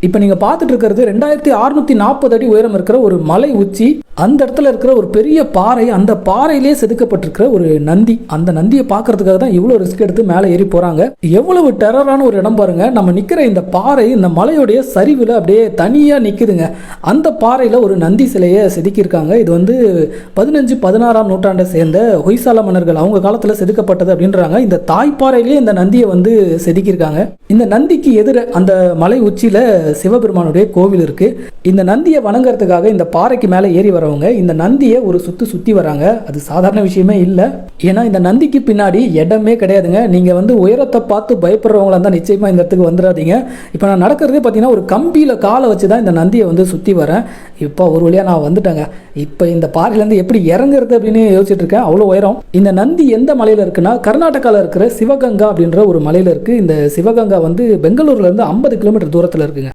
இப்போ நீங்கள் பார்த்துட்டு இருக்கிறது 2640 அடி உயரம் இருக்கிற ஒரு மலை உச்சி. அந்த இடத்துல இருக்கிற ஒரு பெரிய பாறை, அந்த பாறையிலே செதுக்கப்பட்டிருக்கிற ஒரு நந்தி. அந்த நந்தியை பார்க்கறதுக்காக தான் இவ்வளோ ரிஸ்க் எடுத்து மேலே ஏறி போகிறாங்க. எவ்வளவு டெரரான ஒரு இடம் பாருங்க. நம்ம நிற்கிற இந்த பாறை இந்த மலையுடைய சரிவில் அப்படியே தனியாக நிற்குதுங்க. அந்த பாறையில் ஒரு நந்தி சிலையை செதுக்கியிருக்காங்க. இது வந்து 15-16ஆம் நூற்றாண்டை சேர்ந்த ஹொய்சால மன்னர்கள் அவங்க காலத்தில் செதுக்கப்பட்டது அப்படின்றாங்க. இந்த தாய்ப்பாறையிலேயே இந்த நந்தியை வந்து செதுக்கியிருக்காங்க. இந்த நந்திக்கு எதிர அந்த மலை உச்சியில் சிவபெருமானுடைய கோவில் இருக்கு. இந்த நந்தியை வணங்குறதுக்காக இந்த பாறைக்கு மேலே ஏறி வரவங்க இந்த நந்தியை ஒரு சுத்தி வராங்க. அது சாதாரண விஷயமே இல்லை. ஏன்னா இந்த நந்திக்கு பின்னாடி இடமே கிடையாதுங்க. நீங்க வந்து உயரத்தை பார்த்து பயப்படுறவங்களா இருந்தால் நிச்சயமா இந்த இடத்துக்கு வந்துடாதீங்க. இப்போ நான் நடக்கிறதே பார்த்தீங்கன்னா ஒரு கம்பியில காலை வச்சு தான் இந்த நந்தியை வந்து சுற்றி வரேன். இப்போ ஒரு வழியாக நான் வந்துட்டேங்க. இப்போ இந்த பாறையிலேருந்து எப்படி இறங்குறது அப்படின்னு யோசிச்சுட்டு இருக்கேன். அவ்வளோ உயரம். இந்த நந்தி எந்த மலையில் இருக்குன்னா கர்நாடகாவில் இருக்கிற சிவகங்கா அப்படின்ற ஒரு மலையில் இருக்கு. இந்த சிவகங்கா வந்து பெங்களூர்ல இருந்து 50 கிலோமீட்டர் தூரத்தில் இருக்குங்க.